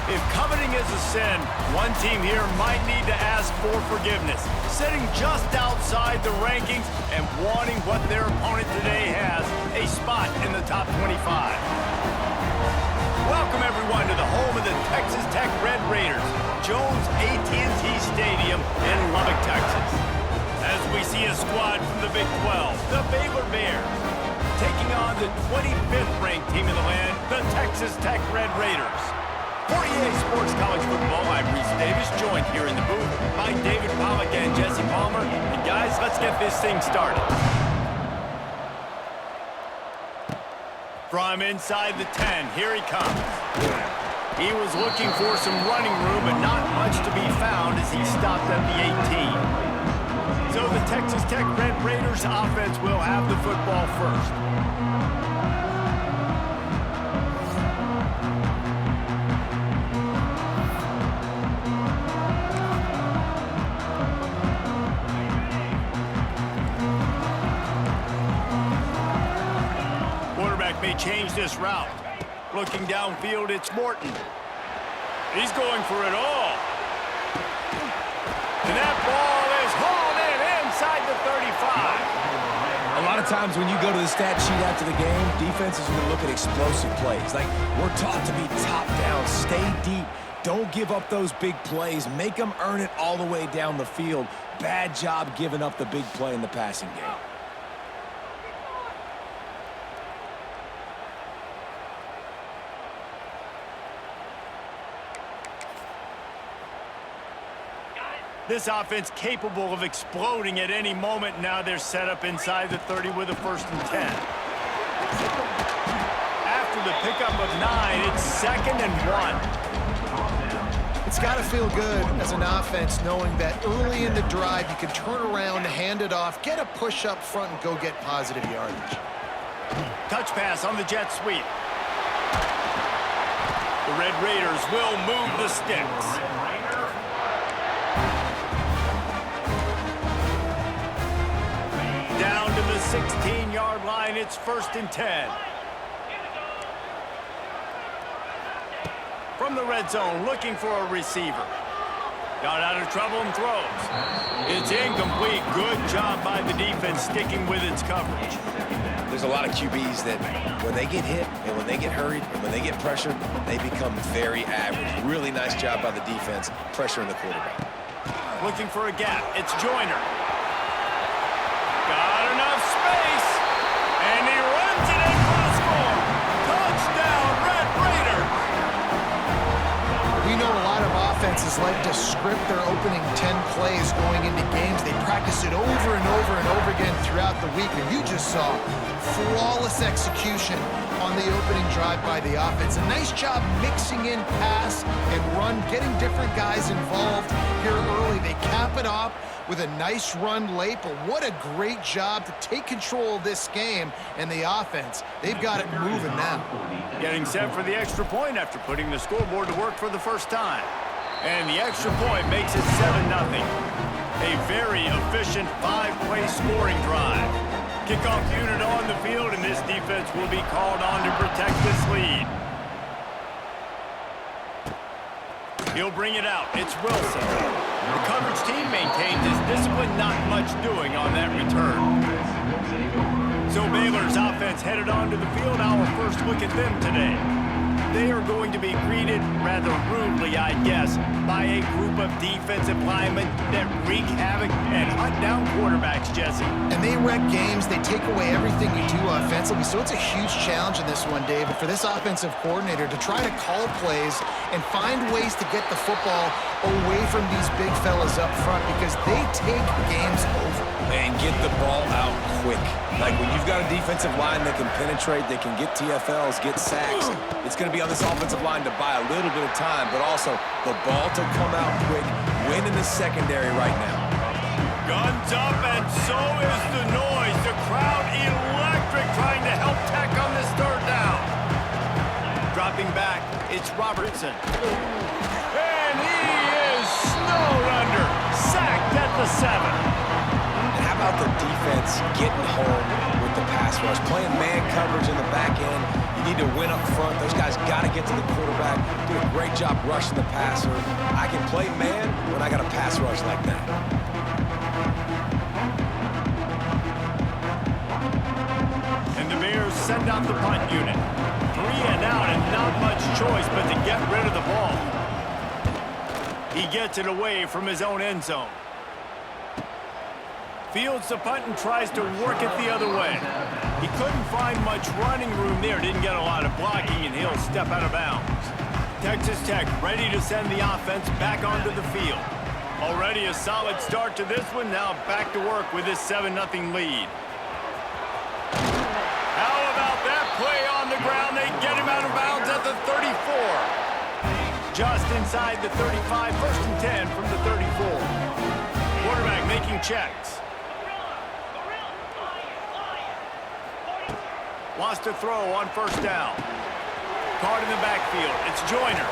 If coveting is a sin, one team here might need to ask for forgiveness, sitting just outside the rankings and wanting what their opponent today has, a spot in the top 25. Welcome, everyone, to the home of the Texas Tech Red Raiders, Jones AT&T Stadium in Lubbock, Texas. As we see a squad from the Big 12, the Baylor Bears, taking on the 25th ranked team in the land, the Texas Tech Red Raiders. For EA Sports College Football, I'm Reese Davis, joined here in the booth by David Pollack and Jesse Palmer. And guys, let's get this thing started. From inside the 10, here he comes. He was looking for some running room, but not much to be found as he stopped at the 18. So the Texas Tech Red Raiders offense will have the football first. May change this route. Looking downfield, it's Morton. He's going for it all. And that ball is hauled in inside the 35. A lot of times when you go to the stat sheet after the game, defenses are going to look at explosive plays. Like, we're taught to be top down, stay deep, don't give up those big plays, make them earn it all the way down the field. Bad job giving up the big play in the passing game. This offense capable of exploding at any moment. Now they're set up inside the 30 with a 1st and 10. After the pickup of 9, it's 2nd and 1. It's got to feel good as an offense knowing that early in the drive you can turn around, hand it off, get a push up front, and go get positive yardage. Touch pass on the jet sweep. The Red Raiders will move the sticks. Down to the 16-yard line, it's 1st and 10. From the red zone, looking for a receiver. Got out of trouble and throws. It's incomplete. Good job by the defense sticking with its coverage. There's a lot of QBs that when they get hit and when they get hurried and when they get pressured, they become very average. Really nice job by the defense pressuring the quarterback. Looking for a gap. It's Joyner. Got enough space, and he runs it in for the score. Touchdown, Red Raiders. We know a lot of offenses like to script their opening 10 plays going into games. They practice it over and over and over again throughout the week, and you just saw flawless execution on the opening drive by the offense. A nice job mixing in pass and run, getting different guys involved here early. They cap it off with a nice run late, but what a great job to take control of this game. And the offense, they've got it moving now. Getting set for the extra point after putting the scoreboard to work for the first time. And the extra point makes it 7-0. A very efficient 5-play scoring drive. Kickoff unit on the field, and this defense will be called on to protect this lead. He'll bring it out. It's Wilson. The coverage team maintains his discipline, not much doing on that return. So Baylor's offense headed onto the field. Our first look at them today. They are going to be greeted rather rudely, I guess, by a group of defensive linemen that wreak havoc and hunt down quarterbacks, Jesse. And they wreck games. They take away everything you do offensively. So it's a huge challenge in this one, David, for this offensive coordinator to try to call plays and find ways to get the football away from these big fellas up front because they take games over. And get the ball out quick. Like when you've got a defensive line that can penetrate, they can get TFLs, get sacks, it's going to be on this offensive line to buy a little bit of time, but also the ball to come out quick, win in the secondary right now. Guns up, and so is the noise. The crowd electric trying to help Tech on this 3rd down. Dropping back, it's Robertson. And he is snowed under, sacked at the 7. How about the defense getting home with the pass rush. Playing man coverage in the back end. You need to win up front. Those guys got to get to the quarterback. Do a great job rushing the passer. I can play man when I got a pass rush like that. And the Bears send out the punt unit. 3 and out and not much choice but to get rid of the ball. He gets it away from his own end zone. Fields the punt and tries to work it the other way. He couldn't find much running room there. Didn't get a lot of blocking, and he'll step out of bounds. Texas Tech ready to send the offense back onto the field. Already a solid start to this one. Now back to work with this 7-0 lead. How about that play on the ground? They get him out of bounds at the 34. Just inside the 35, 1st and 10 from the 34. Quarterback making checks. Wants to throw on 1st down. Caught in the backfield. It's Joyner.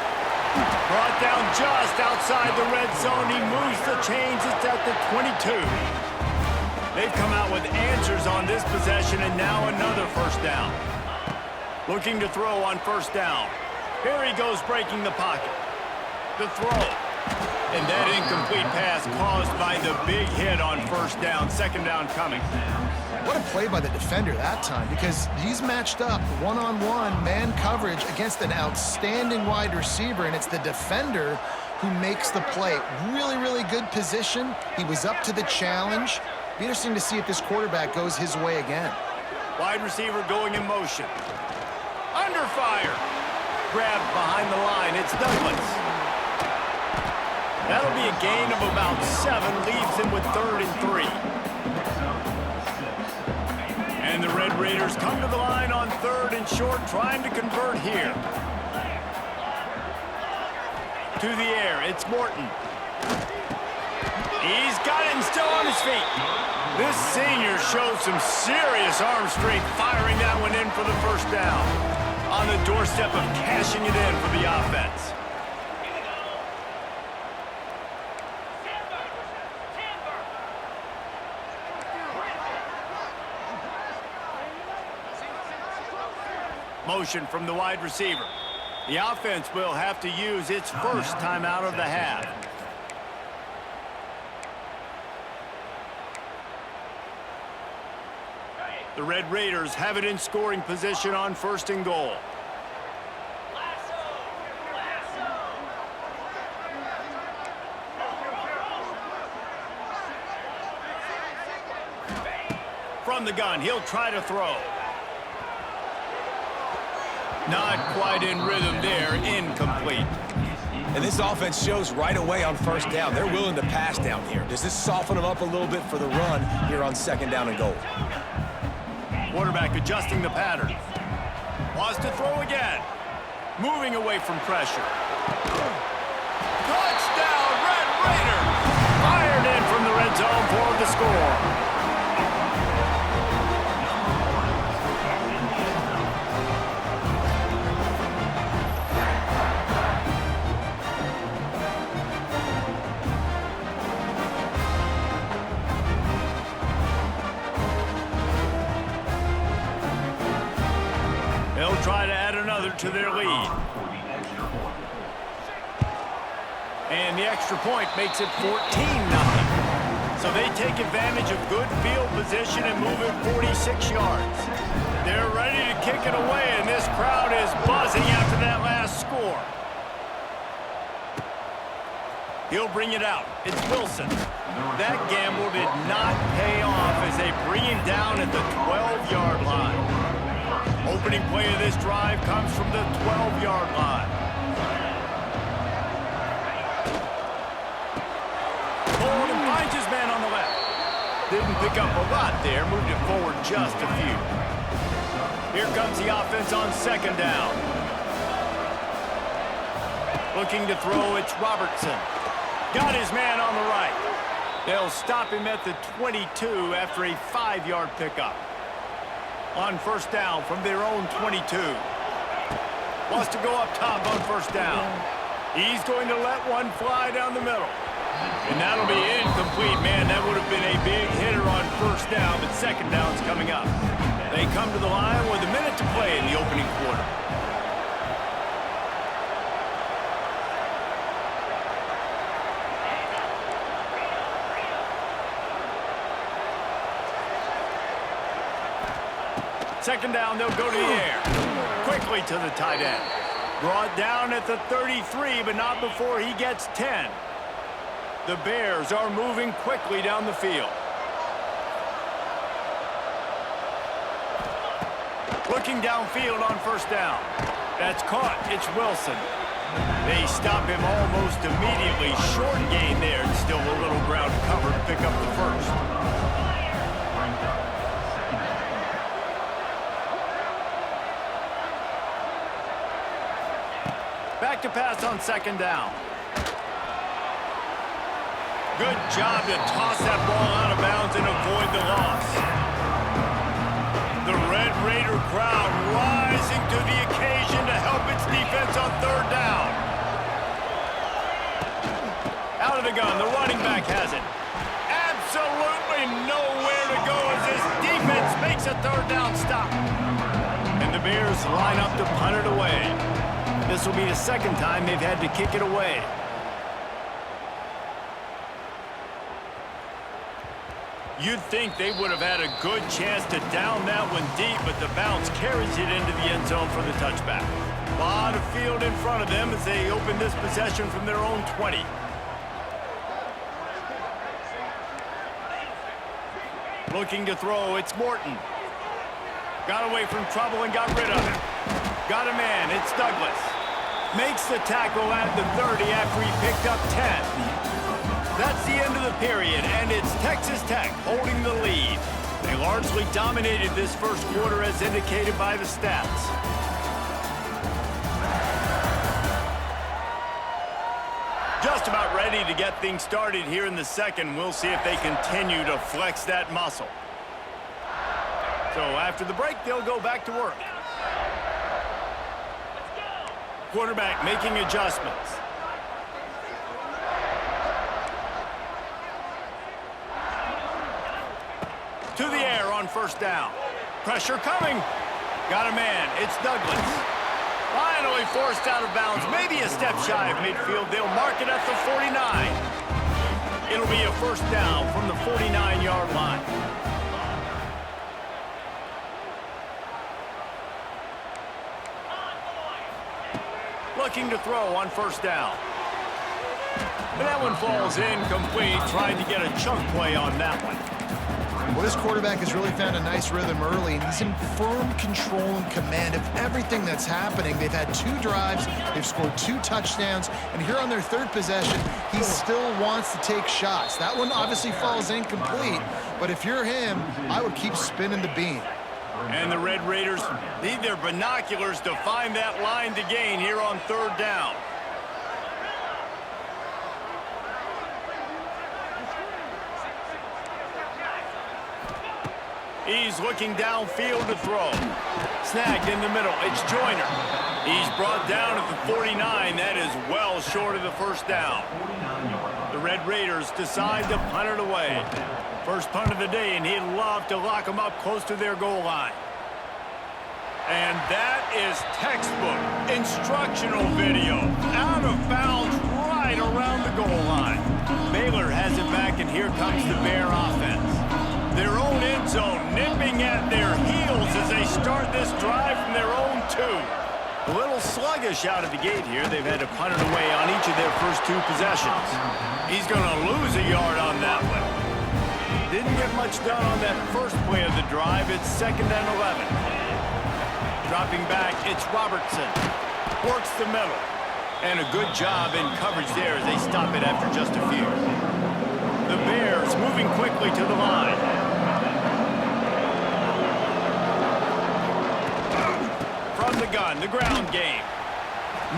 Brought down just outside the red zone. He moves the chains. It's at the 22. They've come out with answers on this possession, and now another 1st down. Looking to throw on 1st down. Here he goes breaking the pocket. The throw. And that incomplete pass caused by the big hit on 1st down. 2nd down coming. What a play by the defender that time, because he's matched up one-on-one man coverage against an outstanding wide receiver, and it's the defender who makes the play. Really, really good position. He was up to the challenge. Be interesting to see if this quarterback goes his way again. Wide receiver going in motion. Under fire. Grabbed behind the line. It's Douglas. That'll be a gain of about 7. Leaves him with 3rd and 3. And the Red Raiders come to the line on 3rd and short, trying to convert here. To the air, it's Morton. He's got it and still on his feet. This senior shows some serious arm strength, firing that one in for the 1st down. On the doorstep of cashing it in for the offense. Motion from the wide receiver. The offense will have to use its 1st timeout of the half. The Red Raiders have it in scoring position on 1st and goal. From the gun, he'll try to throw. Not quite in rhythm there, incomplete. And this offense shows right away on 1st down. They're willing to pass down here. Does this soften them up a little bit for the run here on 2nd down and goal? Quarterback adjusting the pattern. Wants to throw again. Moving away from pressure. Touchdown, Red Raiders! Fired in from the red zone for the score. They'll try to add another to their lead. And the extra point makes it 14-0. So they take advantage of good field position and move it 46 yards. They're ready to kick it away, and this crowd is buzzing after that last score. He'll bring it out. It's Wilson. That gamble did not pay off as they bring him down at the 12-yard line. Opening play of this drive comes from the 12-yard line. Hold and finds his man on the left. Didn't pick up a lot there, moved it forward just a few. Here comes the offense on 2nd down. Looking to throw, it's Robertson. Got his man on the right. They'll stop him at the 22 after a 5-yard pickup. On 1st down from their own 22. Wants to go up top on 1st down. He's going to let one fly down the middle. And that'll be incomplete, man. That would have been a big hitter on first down, but second down's coming up. They come to the line with a minute to play in the opening quarter. Second down, they'll go to the air. Quickly to the tight end. Brought down at the 33, but not before he gets 10. The Bears are moving quickly down the field. Looking downfield on first down. That's caught. It's Wilson. They stop him almost immediately. Short gain there. And still a little ground cover to pick up the first. Back to pass on second down. Good job to toss that ball out of bounds and avoid the loss. The Red Raider crowd rising to the occasion to help its defense on third down. Out of the gun, the running back has it. Absolutely nowhere to go as this defense makes a third down stop. And the Bears line up to punt it away. This will be the second time they've had to kick it away. You'd think they would have had a good chance to down that one deep, but the bounce carries it into the end zone for the touchback. A lot of field in front of them as they open this possession from their own 20. Looking to throw, it's Morton. Got away from trouble and got rid of it. Got a man, it's Douglas. Makes the tackle at the 30 after he picked up 10. That's the end of the period, and it's Texas Tech holding the lead. They largely dominated this first quarter as indicated by the stats. Just about ready to get things started here in the second. We'll see if they continue to flex that muscle. So after the break, they'll go back to work. Quarterback making adjustments. To the air on first down. Pressure coming. Got a man. It's Douglas. Finally forced out of bounds. Maybe a step shy of midfield. They'll mark it at the 49. It'll be a first down from the 49-yard line. Looking to throw on first down. But that one falls incomplete. Trying to get a chunk play on that one. Well, this quarterback has really found a nice rhythm early, and he's in firm control and command of everything that's happening. They've had 2 drives, they've scored 2 touchdowns, and here on their third possession, he still wants to take shots. That one obviously falls incomplete, but if you're him, I would keep spinning the beam. And the Red Raiders need their binoculars to find that line to gain here on third down. He's looking downfield to throw. Snagged in the middle. It's Joyner. He's brought down at the 49. That is well short of the first down. The Red Raiders decide to punt it away. First punt of the day, and he'd love to lock them up close to their goal line. And that is textbook instructional video. Out of bounds right around the goal line. Baylor has it back, and here comes the Bear offense. Their own end zone nipping at their heels as they start this drive from their own 2. A little sluggish out of the gate here. They've had to punt it away on each of their first 2 possessions. He's going to lose a yard on that one. Didn't get much done on that first play of the drive. It's 2nd and 11. Dropping back, it's Robertson. Works the middle. And a good job in coverage there as they stop it after just a few. The Bears moving quickly to the line. From the gun, the ground game.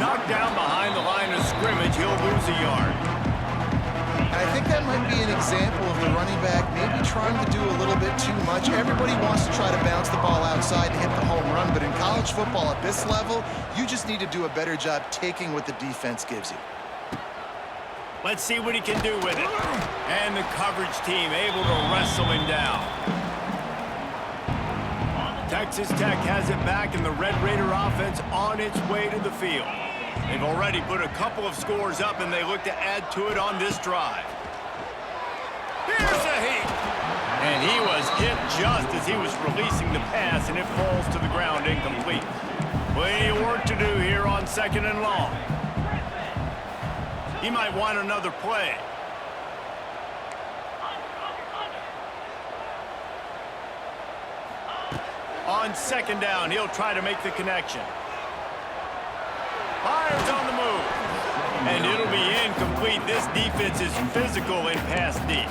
Knocked down behind the line of scrimmage, he'll lose a yard. And I think that might be an example of the running back maybe trying to do a little bit too much. Everybody wants to try to bounce the ball outside and hit the home run, but in college football at this level, you just need to do a better job taking what the defense gives you. Let's see what he can do with it. And the coverage team able to wrestle him down. Texas Tech has it back, and the Red Raider offense on its way to the field. They've already put a couple of scores up, and they look to add to it on this drive. Here's a heat. And he was hit just as he was releasing the pass, and it falls to the ground incomplete. Plenty of work to do here on 2nd and long. He might want another play. On 2nd down, he'll try to make the connection. Fires on the move. And it'll be incomplete. This defense is physical and pass deep.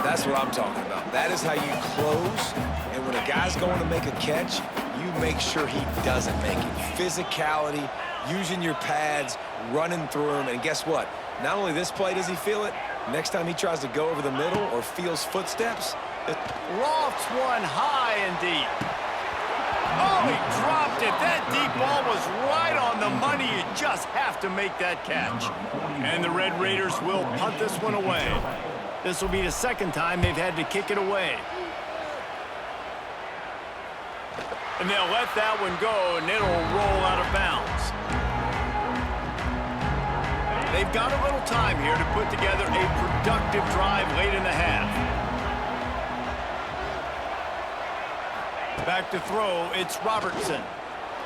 That's what I'm talking about. That is how you close. And when a guy's going to make a catch, you make sure he doesn't make it. Physicality, using your pads, running through him. And guess what? Not only this play does he feel it, next time he tries to go over the middle or feels footsteps. Lofts one high and deep. Oh, he dropped it. That deep ball was right on the money. You just have to make that catch. And the Red Raiders will punt this one away. This will be the 2nd time they've had to kick it away. And they'll let that one go, and it'll roll out of bounds. They've got a little time here to put together a productive drive late in the half. Back to throw, it's Robertson.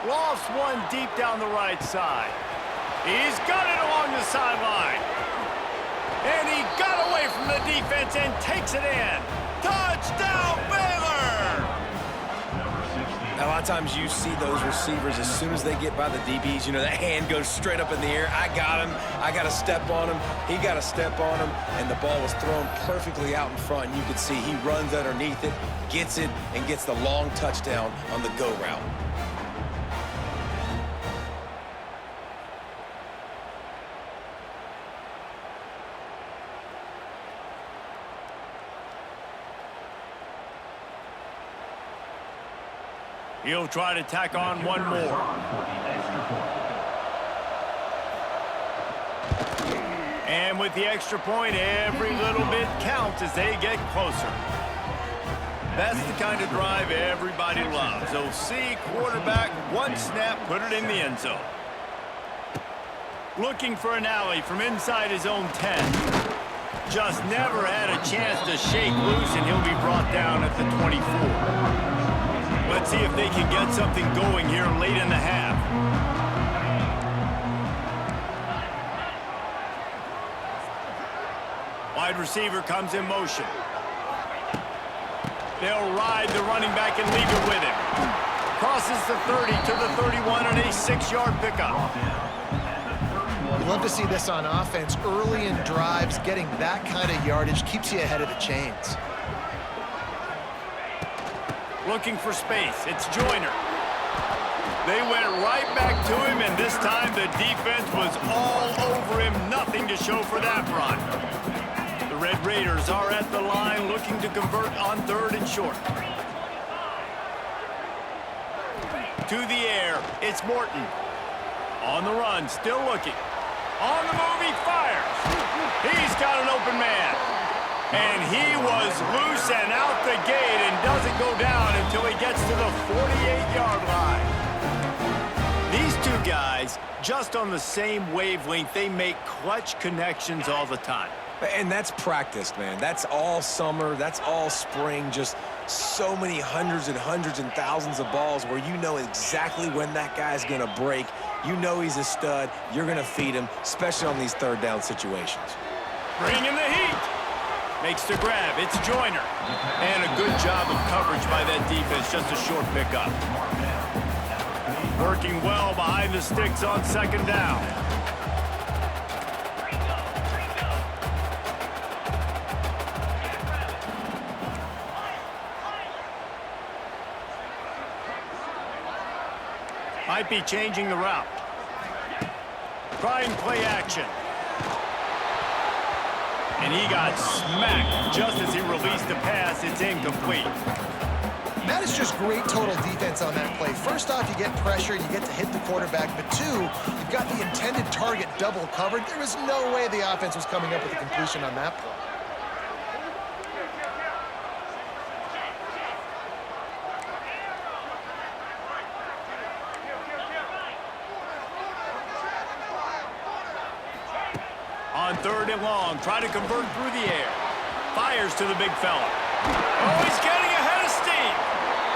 Lofts one deep down the right side. He's got it along the sideline. And he got away from the defense and takes it in. Touchdown, Baylor! Now, a lot of times you see those receivers, as soon as they get by the DBs, you know, that hand goes straight up in the air. I got him. I got to step on him. He got to step on him. And the ball was thrown perfectly out in front. And you could see he runs underneath it, gets it, and gets the long touchdown on the go route. He'll try to tack on one more. And with the extra point, every little bit counts as they get closer. That's the kind of drive everybody loves. OC, quarterback, one snap, put it in the end zone. Looking for an alley from inside his own 10. Just never had a chance to shake loose, and he'll be brought down at the 24. Let's see if they can get something going here late in the half. Wide receiver comes in motion. They'll ride the running back and leave it with him. Crosses the 30 to the 31 on a 6-yard pickup. You love to see this on offense. Early in drives, getting that kind of yardage keeps you ahead of the chains. Looking for space. It's Joyner. They went right back to him, and this time the defense was all over him. Nothing to show for that run. The Red Raiders are at the line looking to convert on 3rd and short. To the air, it's Morton. On the run, still looking. On the move, he fires. He's got an open man. And he was loose and out the gate and doesn't go down until he gets to the 48-yard line. These two guys, just on the same wavelength, they make clutch connections all the time. And that's practice, man. That's all summer. That's all spring. Just so many hundreds and thousands of balls where you know exactly when that guy's going to break. You know he's a stud. You're going to feed him, especially on these 3rd down situations. Bring in the heat. Makes the grab. It's Joyner. And a good job of coverage by that defense. Just a short pickup. Working well behind the sticks on 2nd down. Might be changing the route. Trying play action. And he got smacked just as he released the pass. It's incomplete. That is just great total defense on that play. First off, you get pressure, you get to hit the quarterback. But 2, you've got the intended target double covered. There was no way the offense was coming up with a completion on that play. On 3rd and long, try to convert through the air. Fires to the big fella. Oh, he's getting ahead of steam.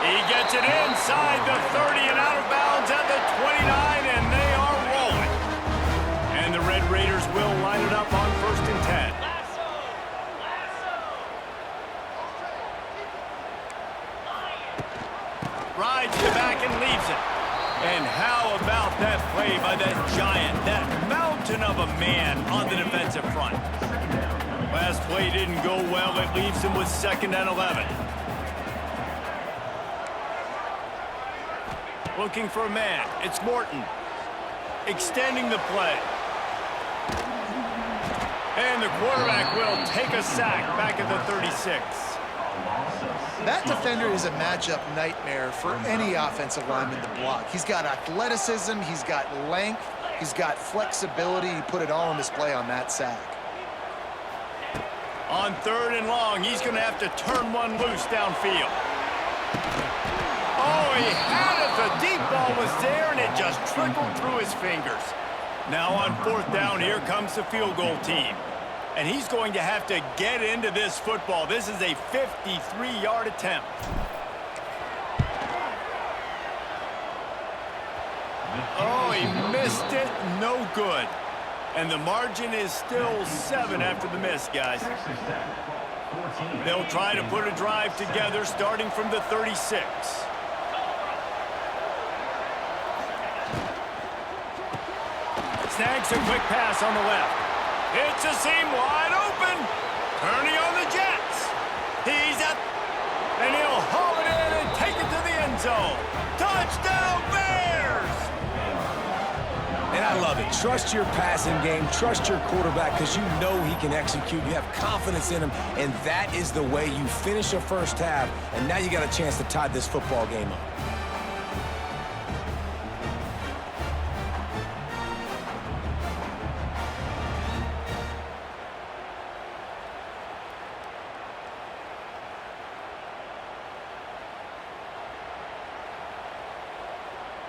He gets it inside the 30 and out of bounds at the 29, and they are rolling. And the Red Raiders will line it up on 1st and 10. Rides the back and leaves it. And how about that play by that giant, that mountain of a man on the defensive front? Last play didn't go well. It leaves him with 2nd and 11. Looking for a man. It's Morton. Extending the play. And the quarterback will take a sack back at the 36. That defender is a matchup nightmare for any offensive lineman to block. He's got athleticism, he's got length, he's got flexibility. He put it all on display on that sack. On 3rd and long, he's going to have to turn one loose downfield. Oh, he had it. The deep ball was there, and it just trickled through his fingers. Now on 4th down, here comes the field goal team. And he's going to have to get into this football. This is a 53-yard attempt. Oh, he missed it. No good. And the margin is still 7 after the miss, guys. They'll try to put a drive together starting from the 36. Snags a quick pass on the left. It's a seam wide open. Turning on the Jets. He's up. And he'll haul it in and take it to the end zone. Touchdown, Bears! And I love it. Trust your passing game. Trust your quarterback because you know he can execute. You have confidence in him, and that is the way you finish a first half, and now you got a chance to tie this football game up.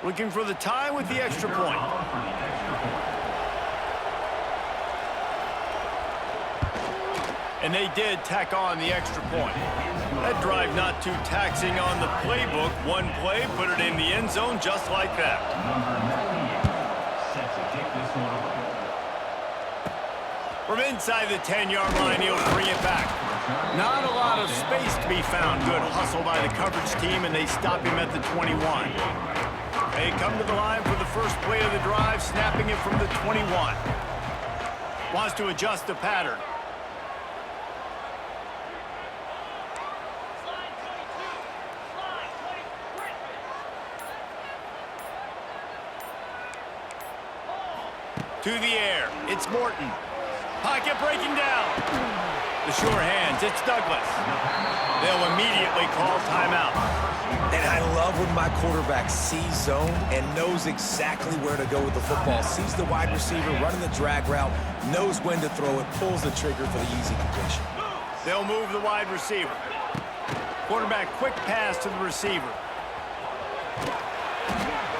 Looking for the tie with the extra point. And they did tack on the extra point. That drive not too taxing on the playbook. One play, put it in the end zone just like that. From inside the 10-yard line, he'll bring it back. Not a lot of space to be found. Good hustle by the coverage team, and they stop him at the 21. They come to the line for the first play of the drive, snapping it from the 21. Wants to adjust the pattern. To the air, it's Morton. Pocket breaking down. The sure hands, it's Douglas. They'll immediately call timeout. And I love when my quarterback sees zone and knows exactly where to go with the football. Sees the wide receiver running the drag route, knows when to throw it, pulls the trigger for the easy completion. They'll move the wide receiver. Quarterback quick pass to the receiver.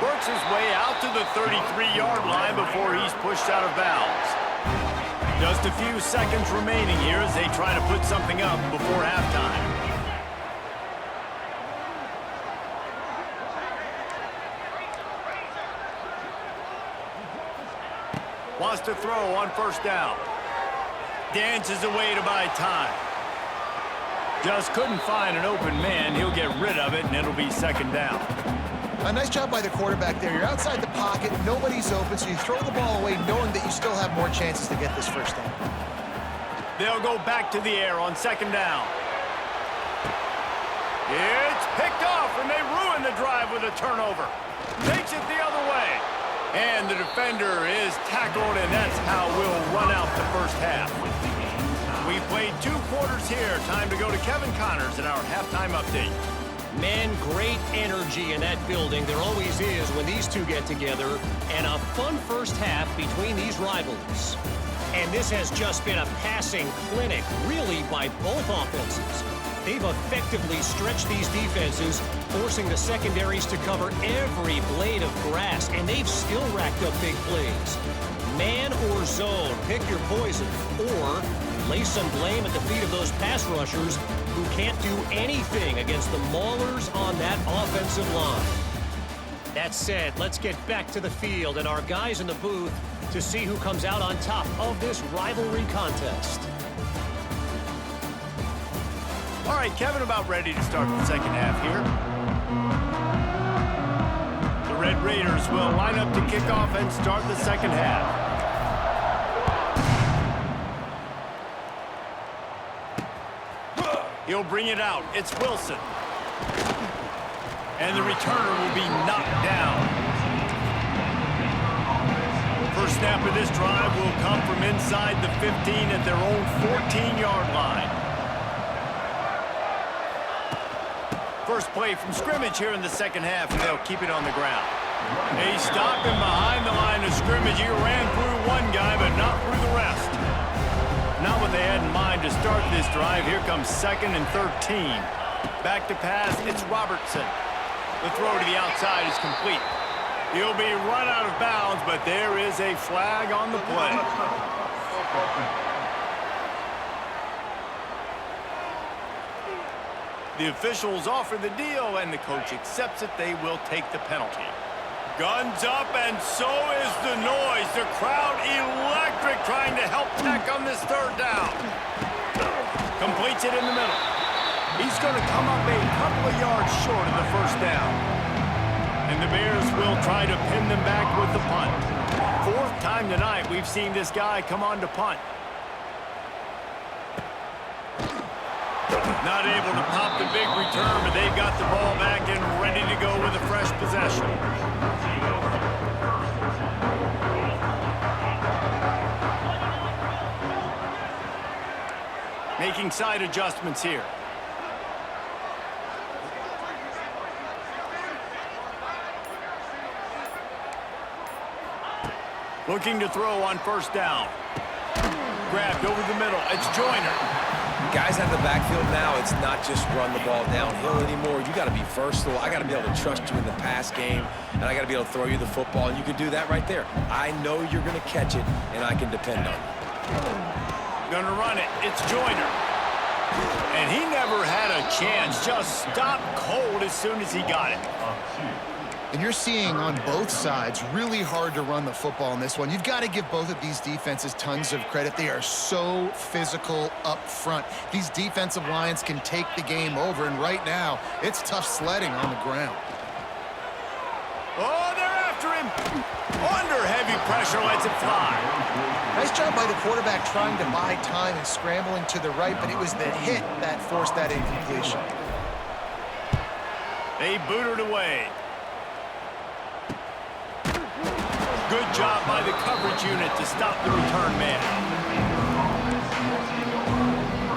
Works his way out to the 33-yard line before he's pushed out of bounds. Just a few seconds remaining here as they try to put something up before halftime. Wants to throw on first down. Dances away to buy time. Just couldn't find an open man. He'll get rid of it, and it'll be second down. A nice job by the quarterback there. You're outside the pocket, nobody's open, so you throw the ball away knowing that you still have more chances to get this first down. They'll go back to the air on second down. It's picked off, and they ruin the drive with a turnover. Takes it the other way. And the defender is tackled, and that's how we'll run out the first half. We played 2 quarters here. Time to go to Kevin Connors in our halftime update. Man, great energy in that building. There always is when these two get together. And a fun first half between these rivals. And this has just been a passing clinic, really, by both offenses. They've effectively stretched these defenses, forcing the secondaries to cover every blade of grass, and they've still racked up big plays. Man or zone, pick your poison, or lay some blame at the feet of those pass rushers who can't do anything against the maulers on that offensive line. That said, let's get back to the field and our guys in the booth to see who comes out on top of this rivalry contest. All right, Kevin, about ready to start the second half here. The Red Raiders will line up to kick off and start the second half. He'll bring it out. It's Wilson. And the returner will be knocked down. First snap of this drive will come from inside the 15 at their own 14-yard line. First play from scrimmage here in the second half, and they'll keep it on the ground. They stop him behind the line of scrimmage. He ran through one guy, but not through the rest. Not what they had in mind to start this drive. Here comes 2nd and 13. Back to pass, it's Robertson. The throw to the outside is complete. He'll be run out of bounds, but there is a flag on the play. The officials offer the deal, and the coach accepts it. They will take the penalty. Guns up, and so is the noise. The crowd electric, trying to help Tech on this third down. Completes it in the middle. He's going to come up a couple of yards short of the first down. And the Bears will try to pin them back with the punt. 4th time tonight we've seen this guy come on to punt. Not able to pop the big return, but they've got the ball back and ready to go with a fresh possession. Making side adjustments here. Looking to throw on first down. Grabbed over the middle. It's Joyner. Guys out of the backfield now, it's not just run the ball downhill anymore. You got to be versatile. I got to be able to trust you in the pass game, and I got to be able to throw you the football, and you can do that right there. I know you're going to catch it, and I can depend on you. Gonna run it. It's Joyner. And he never had a chance. Just stopped cold as soon as he got it. And you're seeing on both sides really hard to run the football in this one. You've got to give both of these defenses tons of credit. They are so physical up front. These defensive lines can take the game over, and right now, it's tough sledding on the ground. Oh, they're after him. Under heavy pressure, lets it fly. Nice job by the quarterback trying to buy time and scrambling to the right, but it was the hit that forced that incompletion. They booted away. Good job by the coverage unit to stop the return man.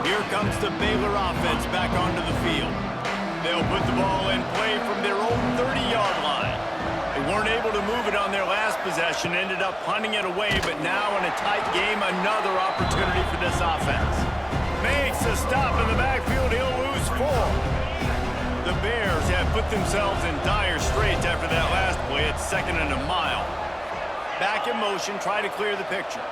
Here comes the Baylor offense back onto the field. They'll put the ball in play from their own 30-yard line. They weren't able to move it on their last possession, ended up punting it away, but now in a tight game, another opportunity for this offense. Makes a stop in the backfield, he'll lose 4. The Bears have put themselves in dire straits after that last play. It's 2nd and a mile. Back in motion, try to clear the picture.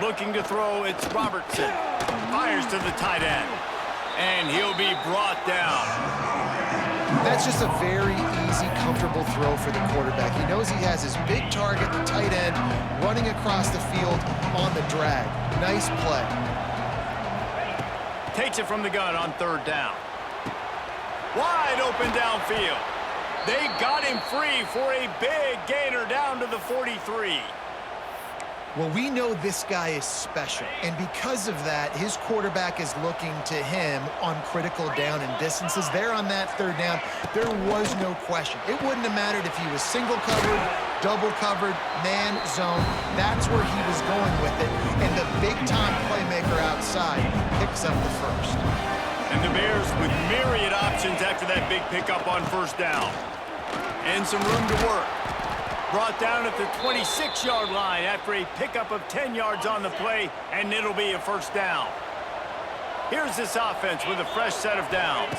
Looking to throw, it's Robertson. Fires to the tight end. And he'll be brought down. That's just a very easy, comfortable throw for the quarterback. He knows he has his big target, the tight end, running across the field on the drag. Nice play. Takes it from the gun on 3rd down. Wide open downfield. They got him free for a big gainer down to the 43. Well, we know this guy is special, and because of that, his quarterback is looking to him on critical down and distances. There on that 3rd down, there was no question. It wouldn't have mattered if he was single covered, double covered, man, zone. That's where he was going with it, and the big-time playmaker out outside, picks up the first. And the Bears with myriad options after that big pickup on first down. And some room to work. Brought down at the 26-yard line after a pickup of 10 yards on the play, and it'll be a first down. Here's this offense with a fresh set of downs.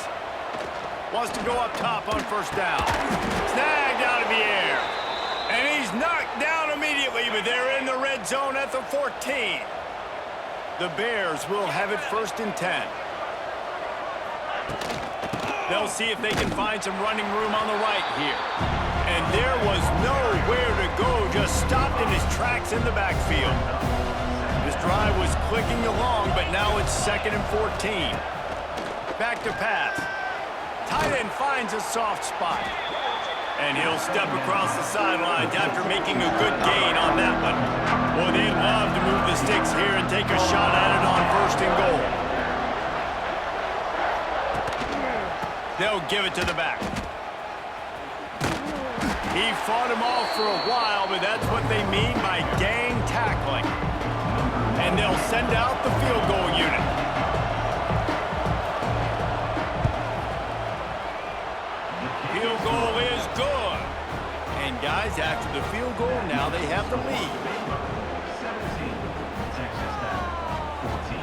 Wants to go up top on first down. Snagged out of the air. And he's knocked down immediately, but they're in the red zone at the 14. The Bears will have it first and 10. They'll see if they can find some running room on the right here. And there was nowhere to go, just stopped in his tracks in the backfield. This drive was clicking along, but now it's 2nd and 14. Back to pass. Tight end finds a soft spot. And he'll step across the sidelines after making a good gain on that one. Boy, they'd love to move the sticks here and take a shot at it on 1st and goal. They'll give it to the back. He fought him off for a while, but that's what they mean by gang tackling. And they'll send out the field goal unit. Field goal is good. And guys, after the field goal, now they have the lead. 17, Texas Tech, 14.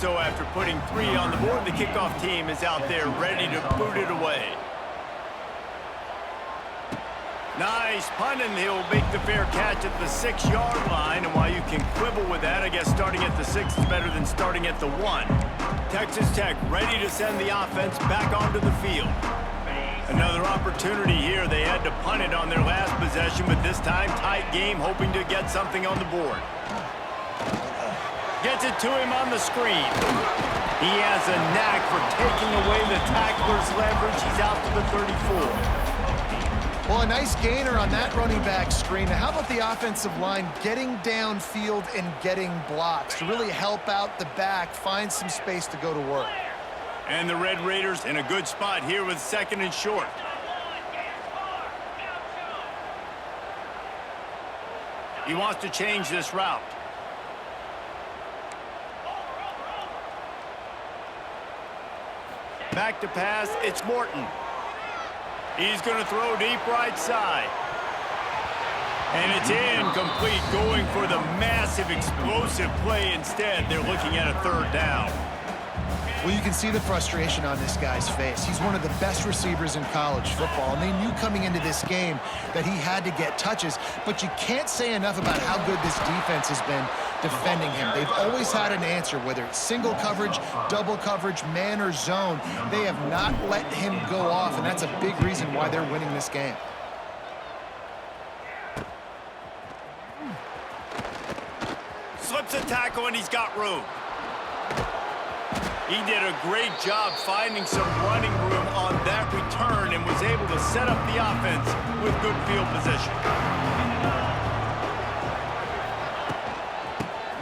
So after putting 3 on the board, the kickoff team is out there ready to boot it away. Nice punt, and he'll make the fair catch at the 6-yard line. And while you can quibble with that, I guess starting at the 6 is better than starting at the 1. Texas Tech ready to send the offense back onto the field. Another opportunity here. They had to punt it on their last possession, but this time tight game, hoping to get something on the board. Gets it to him on the screen. He has a knack for taking away the tackler's leverage. He's out to the 34. Well, a nice gainer on that running back screen. Now, how about the offensive line getting downfield and getting blocks to really help out the back, find some space to go to work? And the Red Raiders in a good spot here with 2nd and short. He wants to change this route. Back to pass, it's Morton. He's going to throw deep right side. And it's incomplete, going for the massive explosive play instead. They're looking at a 3rd down. Well, you can see the frustration on this guy's face. He's one of the best receivers in college football, and they knew coming into this game that he had to get touches, but you can't say enough about how good this defense has been defending him. They've always had an answer, whether it's single coverage, double coverage, man or zone. They have not let him go off, and that's a big reason why they're winning this game. Slips a tackle, and he's got room. He did a great job finding some running room on that return and was able to set up the offense with good field position.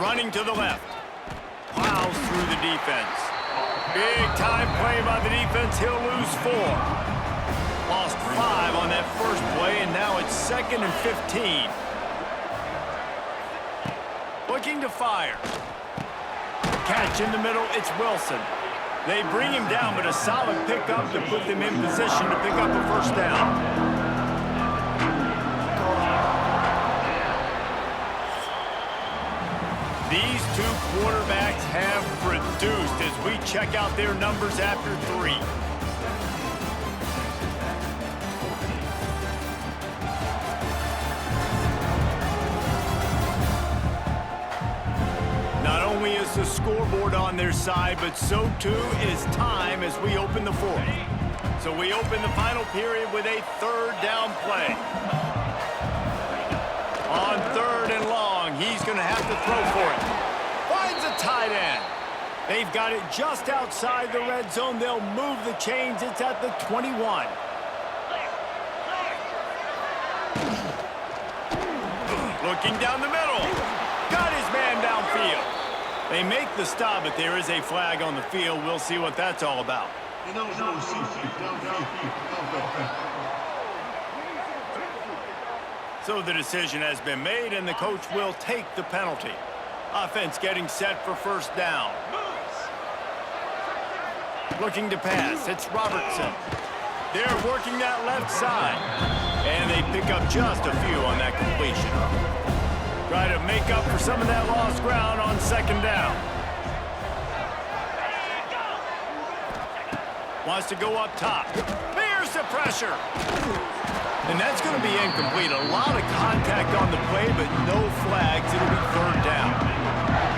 Running to the left. Plows through the defense. Big time play by the defense. He'll lose 4. Lost 5 on that first play, and now it's 2nd and 15. Looking to fire. Catch in the middle, it's Wilson. They bring him down, but a solid pickup to put them in position to pick up a first down. These 2 quarterbacks have produced as we check out their numbers after 3. Is the scoreboard on their side, but so too is time as we open the 4th. So we open the final period with a 3rd down play. On 3rd and long, he's going to have to throw for it. Finds a tight end. They've got it just outside the red zone. They'll move the chains. It's at the 21. Looking down the middle. Got his man downfield. They make the stop, but there is a flag on the field. We'll see what that's all about. So the decision has been made, and the coach will take the penalty. Offense getting set for first down. Looking to pass. It's Robertson. They're working that left side. And they pick up just a few on that completion. Try to make up for some of that lost ground on second down. Wants to go up top. Here's the pressure. And that's going to be incomplete. A lot of contact on the play, but no flags. It'll be third down.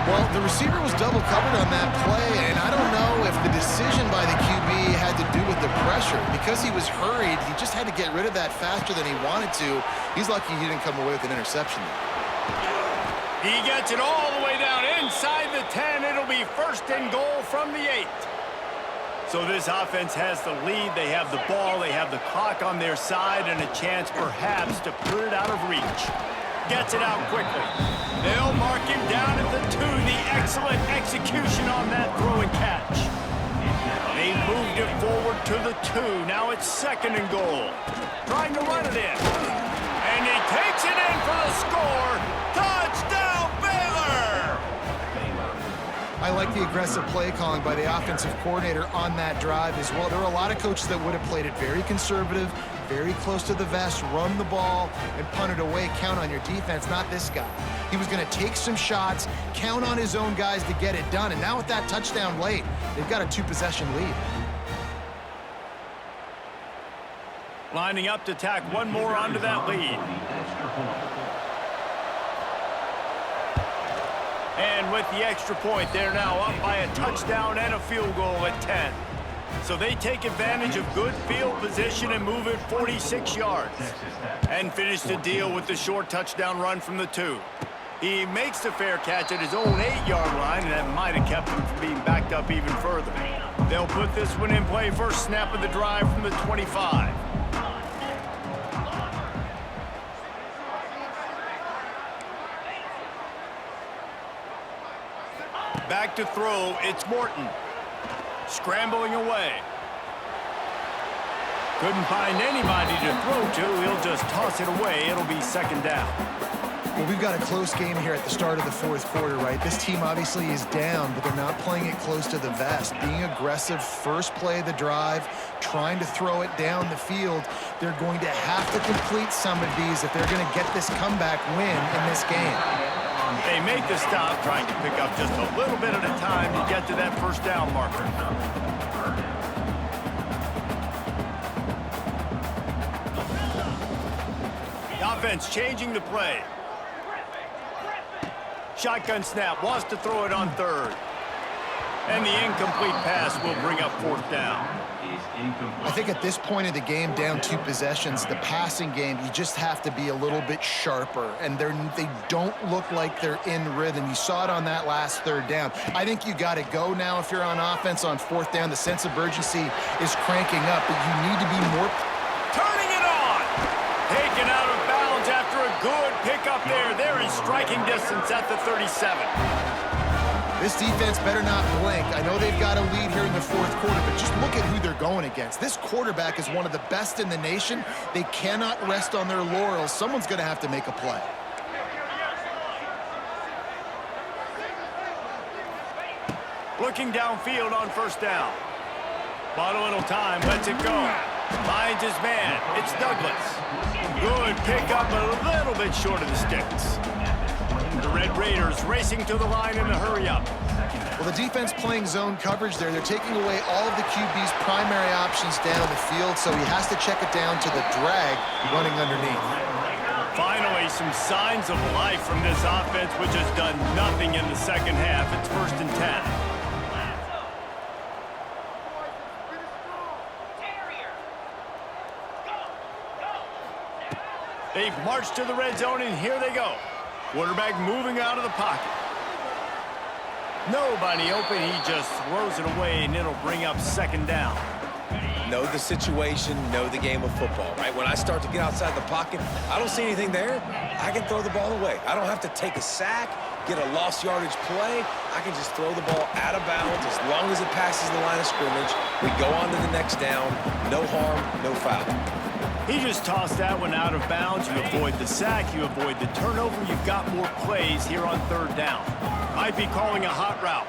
Well, the receiver was double covered on that play, and I don't know if the decision by the QB had to do with the pressure. Because he was hurried, he just had to get rid of that faster than he wanted to. He's lucky he didn't come away with an interception. He gets it all the way down inside the 10. It'll be first and goal from the 8. So this offense has the lead. They have the ball. They have the clock on their side and a chance perhaps to put it out of reach. Gets it out quickly. They'll mark him down at the 2. The excellent execution on that throw and catch. They moved it forward to the 2. Now it's second and goal. Trying to run it in. And he takes it in for the score. Touchdown, Baylor! I like the aggressive play calling by the offensive coordinator on that drive as well. There were a lot of coaches that would have played it very conservative, very close to the vest, run the ball, and punt it away. Count on your defense, not this guy. He was going to take some shots, count on his own guys to get it done. And now with that touchdown late, they've got a 2-possession lead. Lining up to tack one more onto that lead. And with the extra point, they're now up by a touchdown and a field goal at 10. So they take advantage of good field position and move it 46 yards. And finish the deal with the short touchdown run from the 2. He makes the fair catch at his own 8-yard line, and that might have kept him from being backed up even further. They'll put this one in play first snap of the drive from the 25. Back to throw, it's Morton. Scrambling away. Couldn't find anybody to throw to. He'll just toss it away. It'll be second down. Well, we've got a close game here at the start of the fourth quarter, right? This team obviously is down, but they're not playing it close to the vest. Being aggressive, first play of the drive, trying to throw it down the field. They're going to have to complete some of these if they're going to get this comeback win in this game. They make the stop, trying to pick up just a little bit at a time to get to that first down marker. The offense changing the play. Shotgun snap, wants to throw it on third. And the incomplete pass will bring up fourth down. I think at this point of the game, down 2 possessions, the passing game, you just have to be a little bit sharper. And they don't look like they're in rhythm. You saw it on that last third down. I think you got to go now if you're on offense on fourth down. The sense of urgency is cranking up, but you need to be more... Turning it on! Taken out of bounds after a good pickup there. They're in striking distance at the 37. This defense better not blink. I know they've got a lead here in the fourth quarter, but just look at who they're going against. This quarterback is one of the best in the nation. They cannot rest on their laurels. Someone's going to have to make a play. Looking downfield on first down. Bought a little time, lets it go. Finds his man. It's Douglas. Good pickup, a little bit short of the sticks. The Red Raiders racing to the line in a hurry-up. Well, the defense playing zone coverage there. They're taking away all of the QB's primary options down the field, so he has to check it down to the drag running underneath. Finally, some signs of life from this offense, which has done nothing in the second half. It's first and 10. They've marched to the red zone, and here they go. Quarterback moving out of the pocket. Nobody open. He just throws it away, and it'll bring up second down. Know the situation, know the game of football, right? When I start to get outside the pocket, I don't see anything there, I can throw the ball away. I don't have to take a sack, get a lost yardage play. I can just throw the ball out of bounds as long as it passes the line of scrimmage. We go on to the next down. No harm, no foul. He just tossed that one out of bounds. You avoid the sack, you avoid the turnover. You've got more plays here on third down. Might be calling a hot route.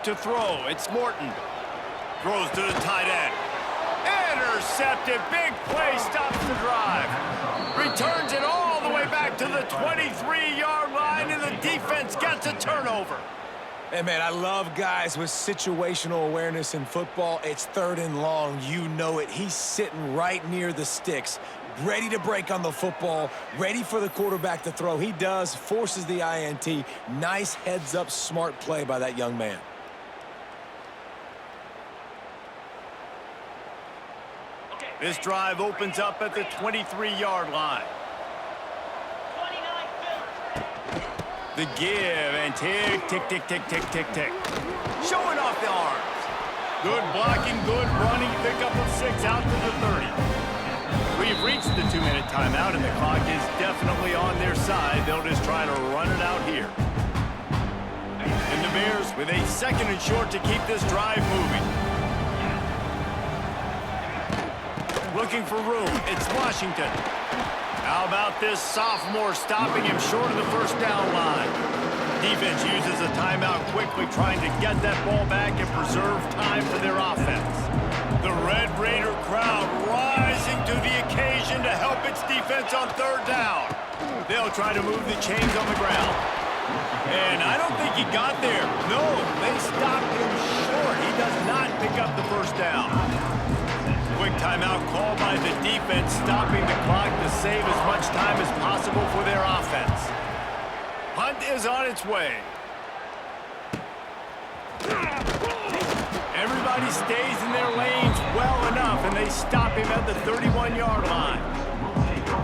To throw, it's Morton. Throws to the tight end. Intercepted, big play, stops the drive. Returns it all the way back to the 23-yard line, and the defense gets a turnover. Hey, man, I love guys with situational awareness in football. It's third and long. You know it. He's sitting right near the sticks, ready to break on the football, ready for the quarterback to throw. He does, forces the INT. Nice heads-up, smart play by that young man. This drive opens up at the 23-yard line. The give and tick, tick, tick, tick, tick, tick, tick. Showing off the arms. Good blocking, good running, pickup of 6 out to the 30. We've reached the 2-minute timeout, and the clock is definitely on their side. They'll just try to run it out here. And the Bears with a 2nd and short to keep this drive moving. Looking for room, it's Washington. How about this sophomore stopping him short of the first down line? Defense uses a timeout quickly, trying to get that ball back and preserve time for their offense. The Red Raider crowd rising to the occasion to help its defense on third down. They'll try to move the chains on the ground. And I don't think he got there. No, they stopped him short. He does not pick up the first down. Quick timeout called by the defense, stopping the clock to save as much time as possible for their offense. Hunt is on its way. Everybody stays in their lanes well enough, and they stop him at the 31-yard line.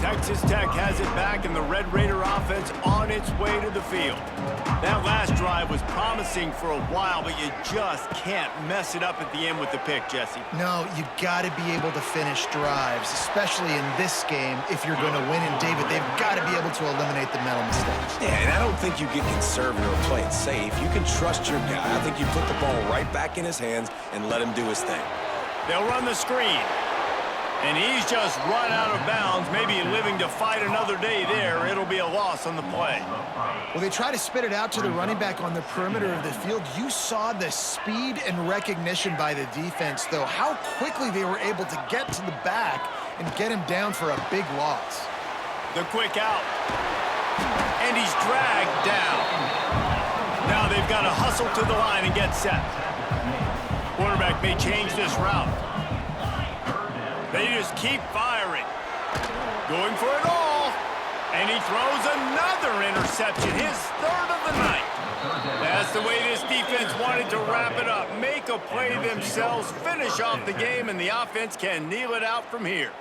Texas Tech has it back, and the Red Raider offense on its way to the field. That last drive was promising for a while, but you just can't mess it up at the end with the pick, Jesse. No, you got to be able to finish drives, especially in this game. If you're going to win in David, they've got to be able to eliminate the mental mistakes. Yeah, and I don't think you get conservative or play it safe. You can trust your guy. I think you put the ball right back in his hands and let him do his thing. They'll run the screen. And he's just run out of bounds, maybe living to fight another day there. It'll be a loss on the play. Well, they try to spit it out to the running back on the perimeter of the field. You saw the speed and recognition by the defense, though, how quickly they were able to get to the back and get him down for a big loss. The quick out. And he's dragged down. Now they've got to hustle to the line and get set. Quarterback may change this route. They just keep firing. Going for it all. And he throws another interception, his 3rd of the night. That's the way this defense wanted to wrap it up. Make a play themselves, finish off the game, and the offense can kneel it out from here.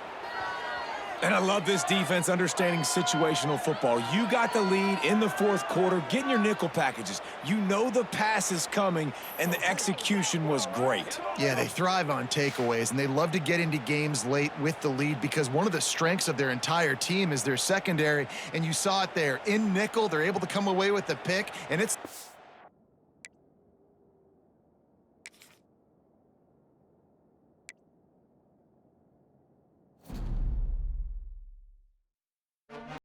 And I love this defense understanding situational football. You got the lead in the 4th quarter, getting your nickel packages. You know the pass is coming, and the execution was great. Yeah, they thrive on takeaways, and they love to get into games late with the lead because one of the strengths of their entire team is their secondary, and you saw it there. In nickel, they're able to come away with the pick, and it's